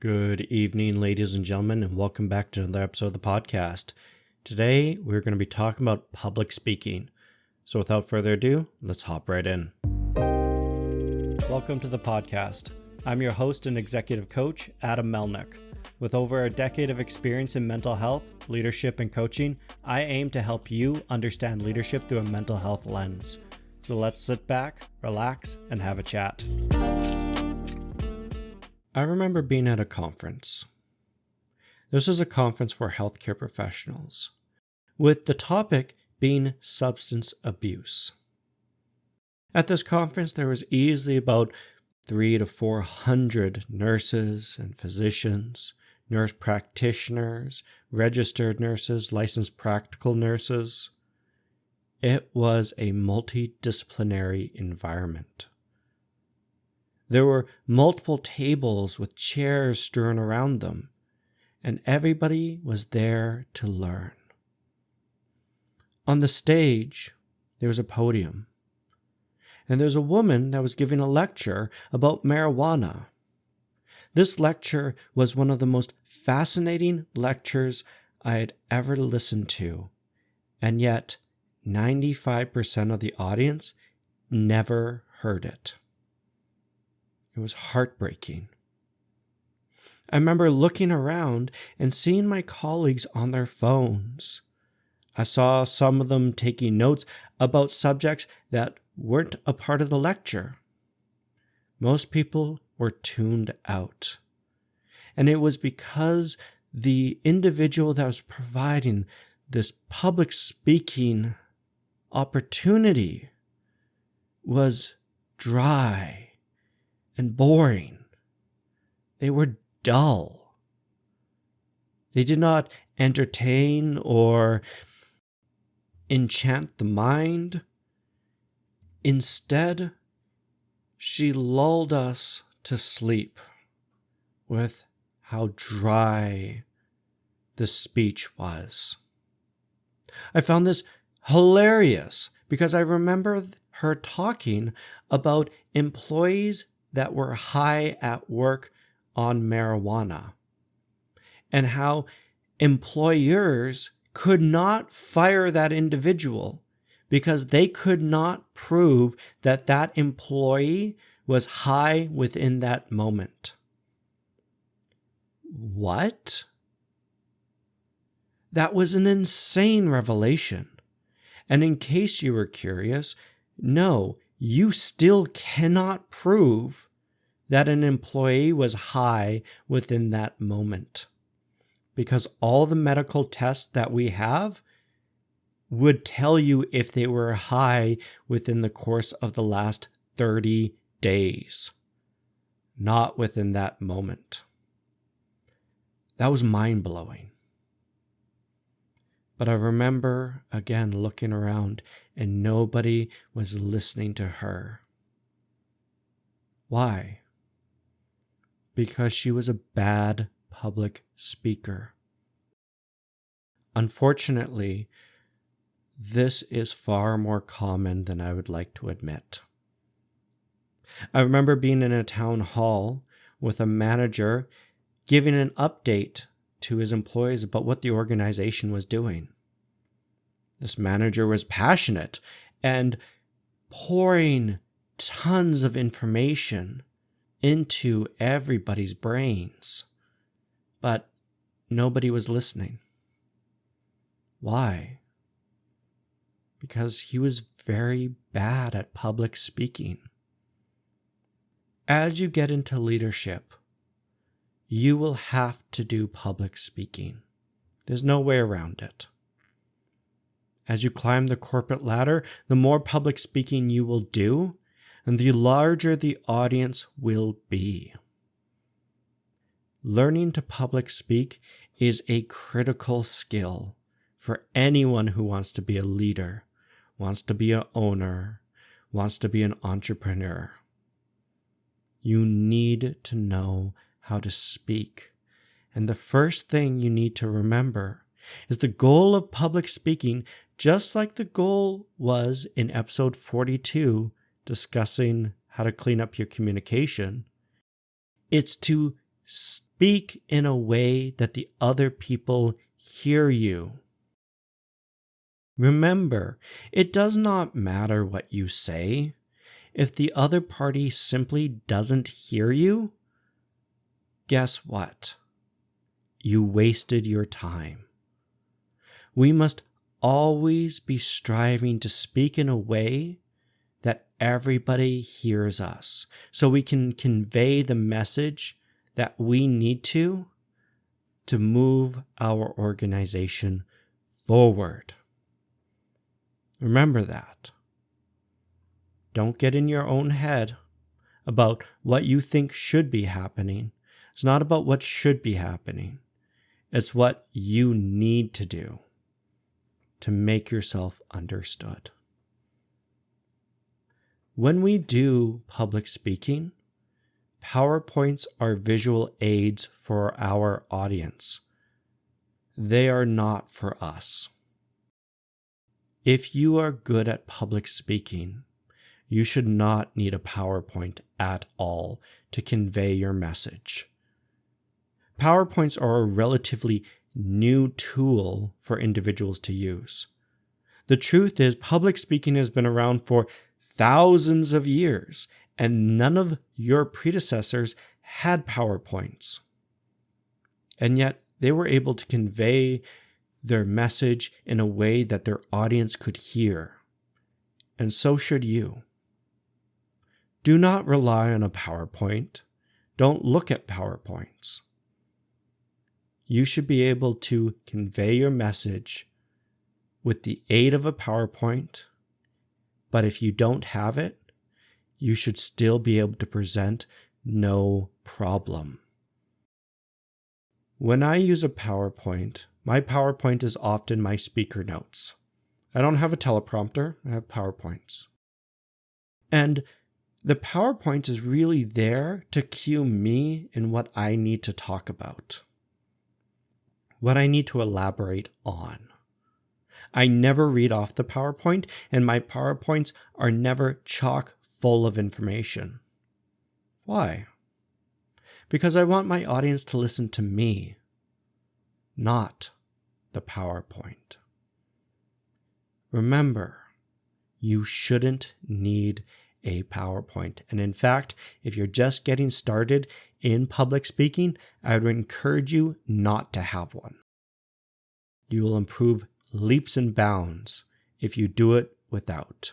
Good evening, ladies and gentlemen, and welcome back to another episode of the podcast. Today, we're going to be talking about public speaking. So without further ado, let's hop right in. Welcome to the podcast. I'm your host and executive coach, Adam Melnick. With over a decade of experience in mental health, leadership, and coaching, I aim to help you understand leadership through a mental health lens. So let's sit back, relax, and have a chat. I remember being at a conference. This was a conference for healthcare professionals, with the topic being substance abuse. At this conference, there was easily about 300 to 400 nurses and physicians, nurse practitioners, registered nurses, licensed practical nurses. It was a multidisciplinary environment. There were multiple tables with chairs strewn around them, and everybody was there to learn. On the stage, there was a podium, and there was a woman that was giving a lecture about marijuana. This lecture was one of the most fascinating lectures I had ever listened to, and yet 95% of the audience never heard it. It was heartbreaking. I remember looking around and seeing my colleagues on their phones. I saw some of them taking notes about subjects that weren't a part of the lecture. Most people were tuned out. And it was because the individual that was providing this public speaking opportunity was dry and boring. They were dull. They did not entertain or enchant the mind. Instead, she lulled us to sleep with how dry the speech was. I found this hilarious because I remember her talking about employees that were high at work on marijuana, and how employers could not fire that individual because they could not prove that that employee was high within that moment. What? That was an insane revelation. And in case you were curious, no, you still cannot prove that an employee was high within that moment, because all the medical tests that we have would tell you if they were high within the course of the last 30 days, not within that moment. That was mind-blowing. But I remember, again, looking around and nobody was listening to her. Why? Because she was a bad public speaker. Unfortunately, this is far more common than I would like to admit. I remember being in a town hall with a manager giving an update to his employees about what the organization was doing. This manager was passionate and pouring tons of information into everybody's brains, but nobody was listening. Why? Because he was very bad at public speaking. As you get into leadership, you will have to do public speaking. There's no way around it. As you climb the corporate ladder, the more public speaking you will do, and the larger the audience will be. Learning to public speak is a critical skill for anyone who wants to be a leader, wants to be an owner, wants to be an entrepreneur. You need to know how to speak. And the first thing you need to remember is the goal of public speaking, just like the goal was in episode 42, discussing how to clean up your communication. It's to Speak in a way that the other people hear you. Remember, it does not matter what you say. If the other party simply doesn't hear you, guess what? You wasted your time. We must always be striving to speak in a way that everybody hears us, so we can convey the message that we need to move our organization forward. Remember that. Don't get in your own head about what you think should be happening. It's not about what should be happening. It's what you need to do to make yourself understood. When we do public speaking, PowerPoints are visual aids for our audience. They are not for us. If you are good at public speaking, you should not need a PowerPoint at all to convey your message. PowerPoints are a relatively new tool for individuals to use. The truth is, public speaking has been around for thousands of years, and none of your predecessors had PowerPoints. And yet, they were able to convey their message in a way that their audience could hear. And so should you. Do not rely on a PowerPoint. Don't look at PowerPoints. You should be able to convey your message with the aid of a PowerPoint, but if you don't have it, you should still be able to present no problem. When I use a PowerPoint, my PowerPoint is often my speaker notes. I don't have a teleprompter, I have PowerPoints. And the PowerPoint is really there to cue me in what I need to talk about, what I need to elaborate on. I never read off the PowerPoint, and my PowerPoints are never chock full of information. Why? Because I want my audience to listen to me, not the PowerPoint. Remember, you shouldn't need a PowerPoint. And in fact, if you're just getting started in public speaking, I would encourage you not to have one. You will improve leaps and bounds if you do it without.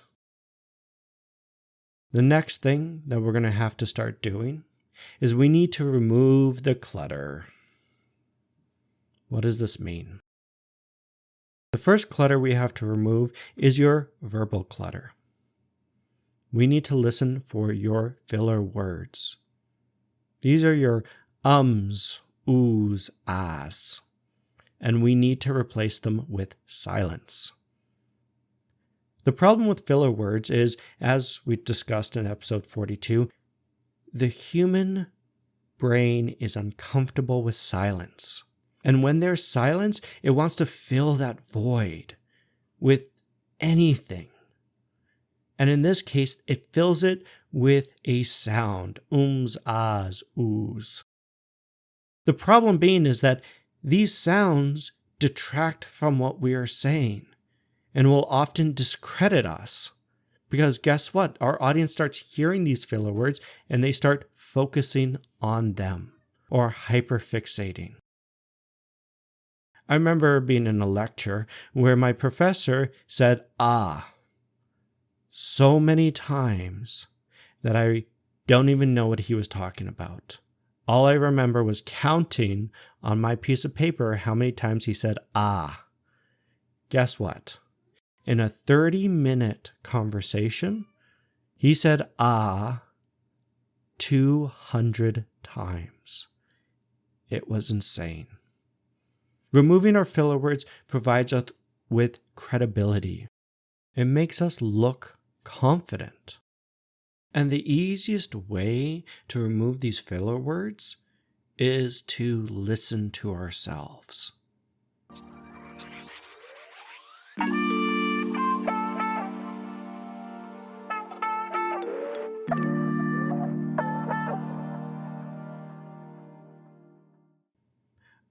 The next thing that we're going to have to start doing is we need to remove the clutter. What does this mean? The first clutter we have to remove is your verbal clutter. We need to listen for your filler words. These are your ums, oohs, ahs, and we need to replace them with silence. The problem with filler words is, as we discussed in episode 42, the human brain is uncomfortable with silence. And when there's silence, it wants to fill that void with anything. And in this case, it fills it with a sound, ums, ahs, oohs. The problem being is that these sounds detract from what we are saying and will often discredit us. Because guess what? Our audience starts hearing these filler words and they start focusing on them or hyperfixating. I remember being in a lecture where my professor said, so many times that I don't even know what he was talking about. All I remember was counting on my piece of paper how many times he said, Guess what? In a 30-minute conversation, he said, 200 times. It was insane. Removing our filler words provides us with credibility. It makes us look confident. And the easiest way to remove these filler words is to listen to ourselves.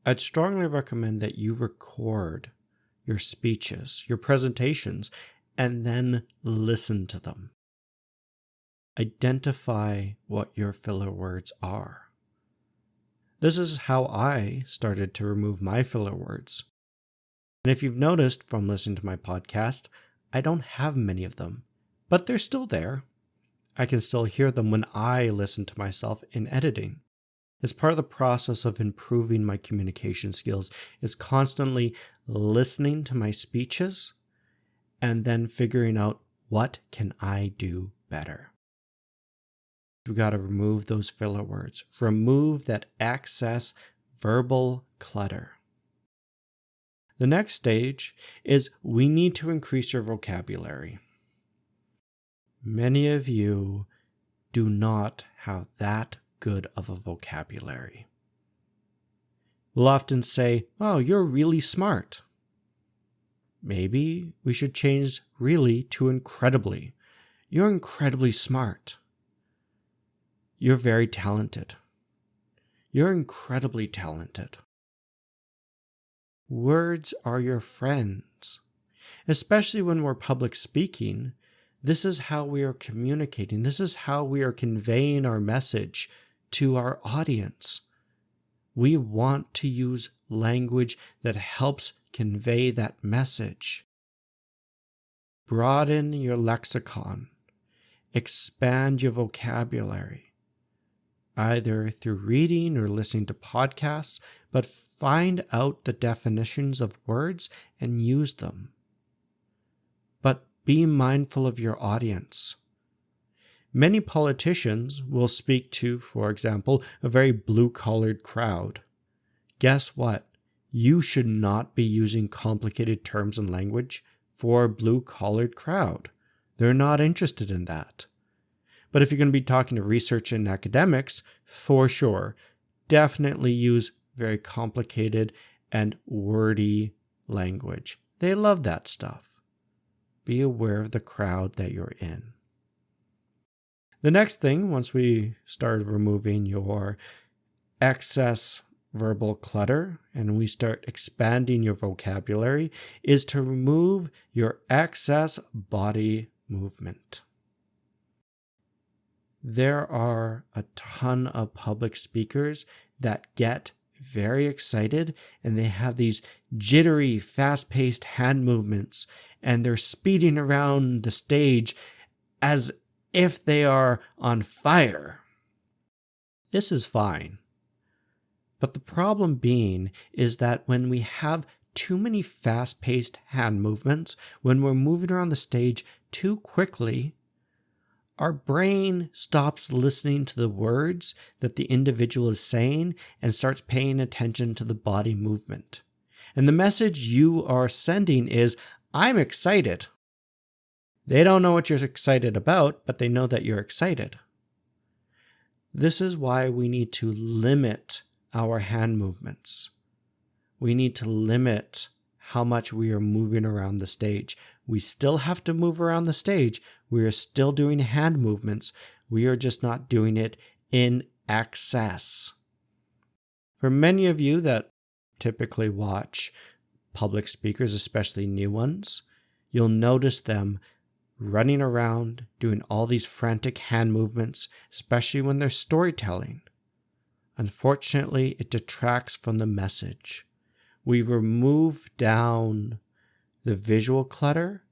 I'd strongly recommend that you record your speeches, your presentations, and then listen to them. Identify what your filler words are. This is how I started to remove my filler words. And if you've noticed from listening to my podcast, I don't have many of them, but they're still there. I can still hear them when I listen to myself in editing. It's part of the process of improving my communication skills. It's constantly listening to my speeches and then figuring out what can I do better. We've got to remove those filler words. Remove that excess verbal clutter. The next stage is we need to increase your vocabulary. Many of you do not have that good of a vocabulary. We'll often say, "Oh, you're really smart." Maybe we should change really to incredibly. You're incredibly smart. You're very talented. You're incredibly talented. Words are your friends. Especially when we're public speaking, this is how we are communicating. This is how we are conveying our message to our audience. We want to use language that helps convey that message. Broaden your lexicon. Expand your vocabulary, either through reading or listening to podcasts, but find out the definitions of words and use them. But be mindful of your audience. Many politicians will speak to, for example, a very blue-collared crowd. Guess what? You should not be using complicated terms and language for a blue-collared crowd. They're not interested in that. But if you're going to be talking to research and academics, for sure, definitely use very complicated and wordy language. They love that stuff. Be aware of the crowd that you're in. The next thing, once we start removing your excess verbal clutter and we start expanding your vocabulary, is to remove your excess body movement. There are a ton of public speakers that get very excited and they have these jittery, fast-paced hand movements and they're speeding around the stage as if they are on fire. This is fine. But the problem being is that when we have too many fast-paced hand movements, when we're moving around the stage too quickly, our brain stops listening to the words that the individual is saying and starts paying attention to the body movement. And the message you are sending is, "I'm excited." They don't know what you're excited about, but they know that you're excited. This is why we need to limit our hand movements. We need to limit how much we are moving around the stage. We still have to move around the stage. We are still doing hand movements. We are just not doing it in excess. For many of you that typically watch public speakers, especially new ones, you'll notice them running around, doing all these frantic hand movements, especially when they're storytelling. Unfortunately, it detracts from the message. We remove down the visual clutter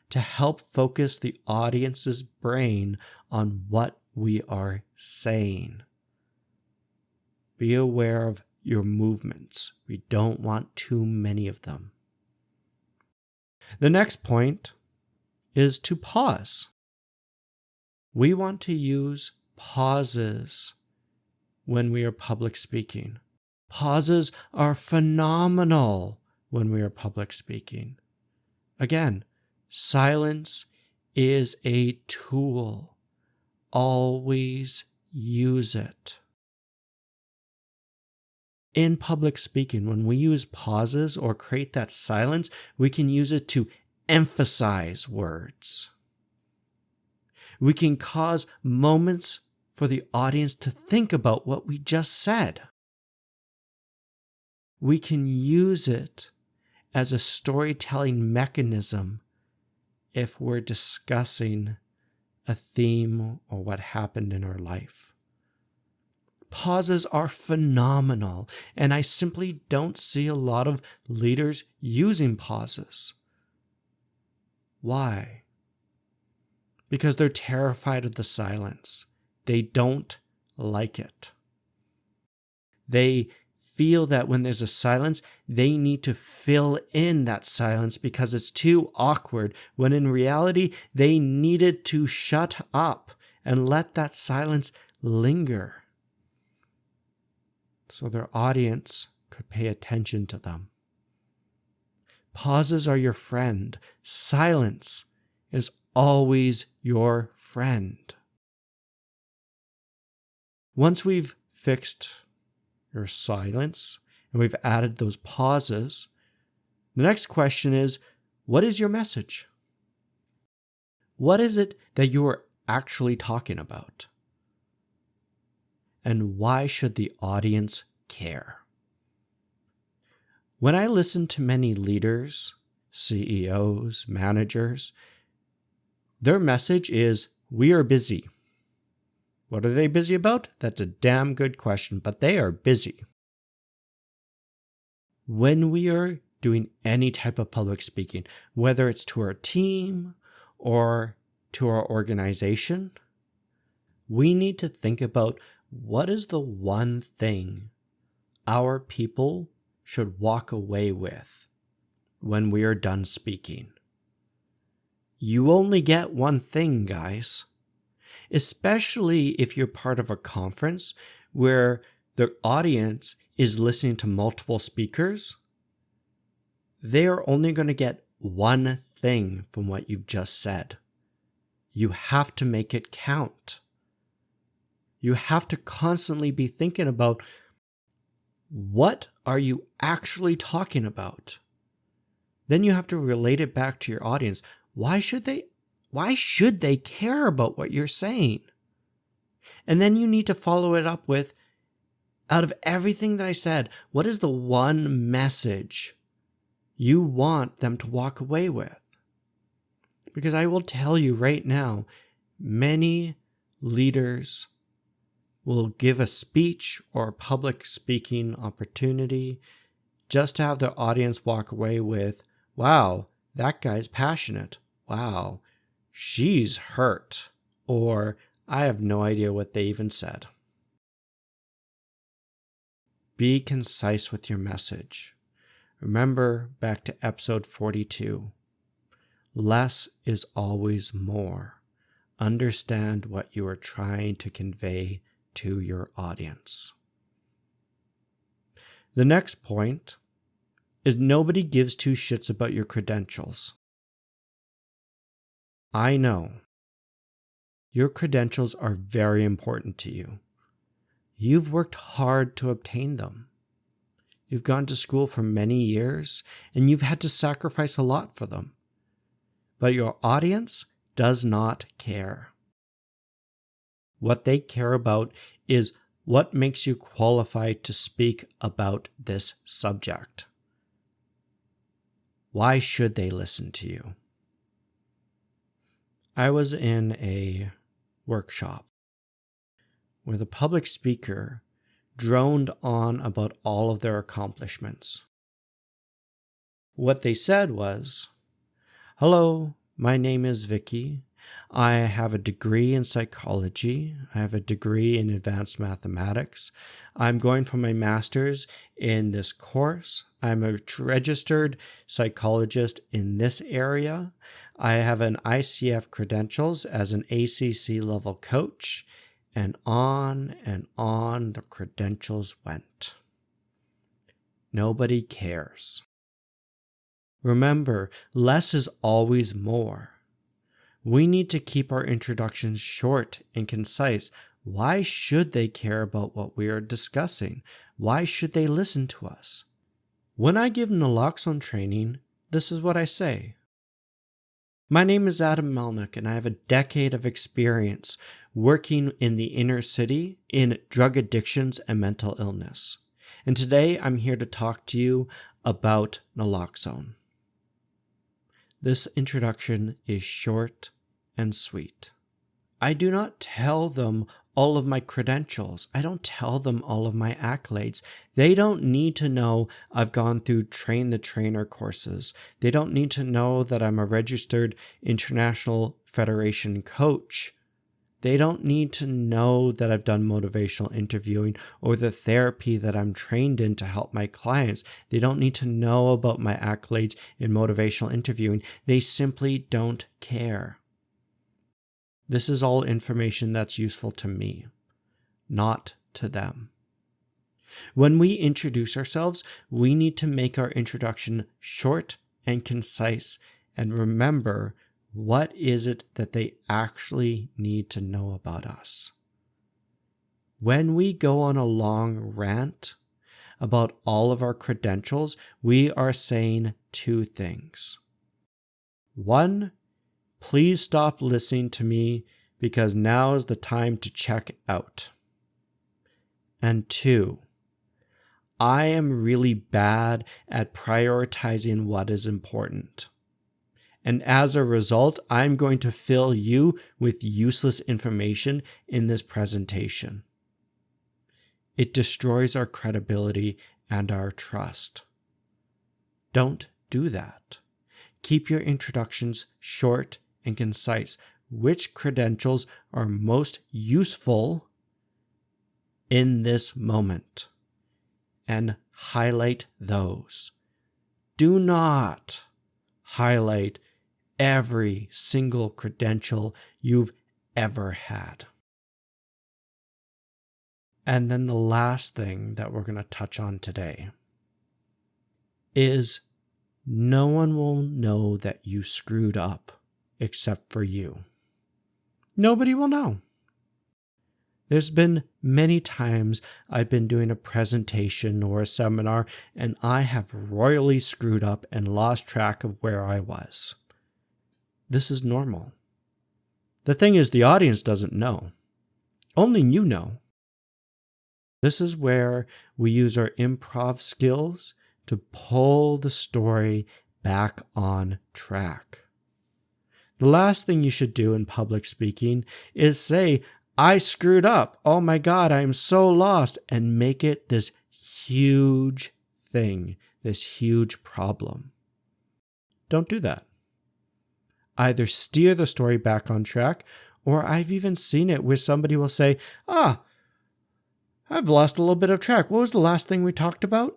to help focus the audience's brain on what we are saying. Be aware of your movements. We don't want too many of them. The next point is to pause. We want to use pauses when we are public speaking. Pauses are phenomenal when we are public speaking. Again, silence is a tool. Always use it. In public speaking, when we use pauses or create that silence, we can use it to emphasize words. We can cause moments for the audience to think about what we just said. we can use it as a storytelling mechanism if we're discussing a theme or what happened in our life. Pauses are phenomenal, and I simply don't see a lot of leaders using pauses. Why? Because they're terrified of the silence. They don't like it. They feel that when there's a silence, they need to fill in that silence because it's too awkward, when in reality, they needed to shut up and let that silence linger so their audience could pay attention to them. Pauses are your friend. Silence is always your friend. Once we've fixed your silence and we've added those pauses, the next question is, what is your message? What is it that you are actually talking about? And why should the audience care? When I listen to many leaders, CEOs, managers, their message is, we are busy. What are they busy about? That's a damn good question, but they are busy. When we are doing any type of public speaking, whether it's to our team or to our organization, we need to think about what is the one thing our people should walk away with when we are done speaking. You only get one thing, guys. Especially if you're part of a conference where the audience is listening to multiple speakers, they are only going to get one thing from what you've just said. You have to make it count. You have to constantly be thinking about, what are you actually talking about? Then you have to relate it back to your audience. Why should they care about what you're saying? And then you need to follow it up with, out of everything that I said, what is the one message you want them to walk away with? Because I will tell you right now, many leaders will give a speech or a public speaking opportunity just to have their audience walk away with, wow, that guy's passionate. Wow, she's hurt. Or I have no idea what they even said. Be concise with your message. Remember back to episode 42. Less is always more. Understand what you are trying to convey to your audience. The next point is nobody gives two shits about your credentials. I know your credentials are very important to you. You've worked hard to obtain them. You've gone to school for many years and you've had to sacrifice a lot for them. But your audience does not care. What they care about is what makes you qualified to speak about this subject. Why should they listen to you? I was in a workshop where the public speaker droned on about all of their accomplishments. What they said was, hello, my name is Vicky. I have a degree in psychology. I have a degree in advanced mathematics. I'm going for my master's in this course. I'm a registered psychologist in this area. I have an ICF credentials as an ACC level coach. And on the credentials went. Nobody cares. Remember, less is always more. We need to keep our introductions short and concise. Why should they care about what we are discussing? Why should they listen to us? When I give naloxone training, this is what I say. My name is Adam Melnick, and I have a decade of experience working in the inner city in drug addictions and mental illness. and today I'm here to talk to you about naloxone. This introduction is short and sweet. I do not tell them all of my credentials. I don't tell them all of my accolades. They don't need to know I've gone through Train the Trainer courses. They don't need to know that I'm a registered International Federation coach. They don't need to know that I've done motivational interviewing or the therapy that I'm trained in to help my clients. They don't need to know about my accolades in motivational interviewing. They simply don't care. This is all information that's useful to me, not to them. When we introduce ourselves, we need to make our introduction short and concise and remember what is it that they actually need to know about us. When we go on a long rant about all of our credentials, we are saying two things. One, please stop listening to me because now is the time to check out. And two, I am really bad at prioritizing what is important. And as a result, I'm going to fill you with useless information in this presentation. It destroys our credibility and our trust. Don't do that. Keep your introductions short and concise. Which credentials are most useful in this moment? And highlight those. Do not highlight every single credential you've ever had. And then the last thing that we're going to touch on today is no one will know that you screwed up except for you. Nobody will know. There's been many times I've been doing a presentation or a seminar and I have royally screwed up and lost track of where I was. This is normal. The thing is, the audience doesn't know. Only you know. This is where we use our improv skills to pull the story back on track. The last thing you should do in public speaking is say, I screwed up. Oh my God, I am so lost, and make it this huge thing, this huge problem. Don't do that. Either steer the story back on track, or I've even seen it where somebody will say, I've lost a little bit of track. What was the last thing we talked about?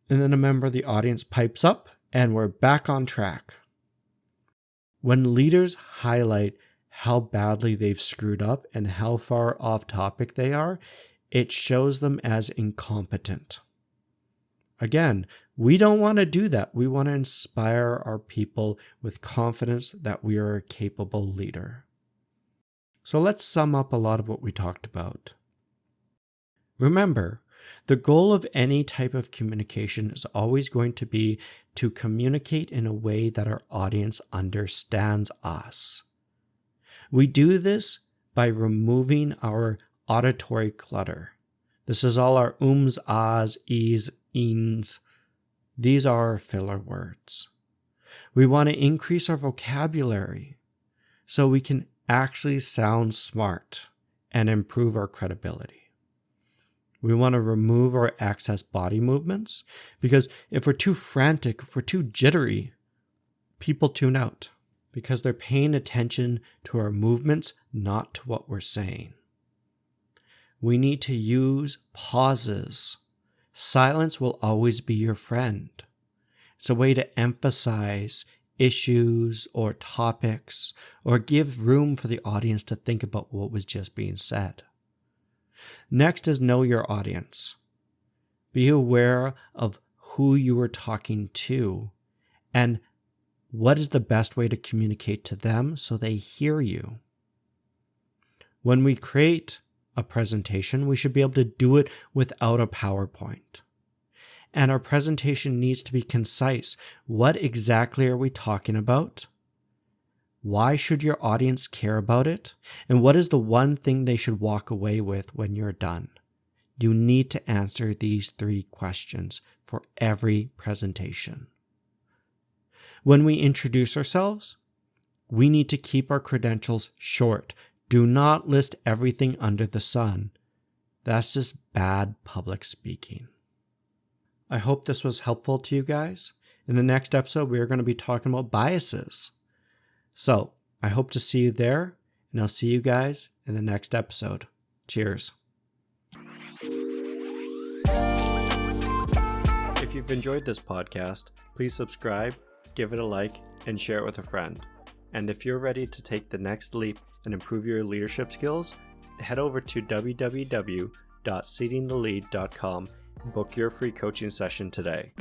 And then a member of the audience pipes up, and we're back on track. When leaders highlight how badly they've screwed up and how far off topic they are, it shows them as incompetent. Again, we don't want to do that. We want to inspire our people with confidence that we are a capable leader. So let's sum up a lot of what we talked about. Remember, the goal of any type of communication is always going to be to communicate in a way that our audience understands us. We do this by removing our auditory clutter. This is all our ums, ahs, ees, eens. These are our filler words. We want to increase our vocabulary so we can actually sound smart and improve our credibility. We want to remove our excess body movements because if we're too frantic, if we're too jittery, people tune out because they're paying attention to our movements, not to what we're saying. We need to use pauses. Silence will always be your friend. It's a way to emphasize issues or topics or give room for the audience to think about what was just being said. Next is know your audience. Be aware of who you are talking to and what is the best way to communicate to them so they hear you. When we create a presentation, we should be able to do it without a PowerPoint. And our presentation needs to be concise. What exactly are we talking about? Why should your audience care about it? And what is the one thing they should walk away with when you're done? You need to answer these 3 questions for every presentation. When we introduce ourselves, we need to keep our credentials short. Do not list everything under the sun. That's just bad public speaking. I hope this was helpful to you guys. In the next episode, we are going to be talking about biases. So, I hope to see you there, and I'll see you guys in the next episode. Cheers. If you've enjoyed this podcast, please subscribe, give it a like, and share it with a friend. And if you're ready to take the next leap and improve your leadership skills, head over to www.seatingthelead.com and book your free coaching session today.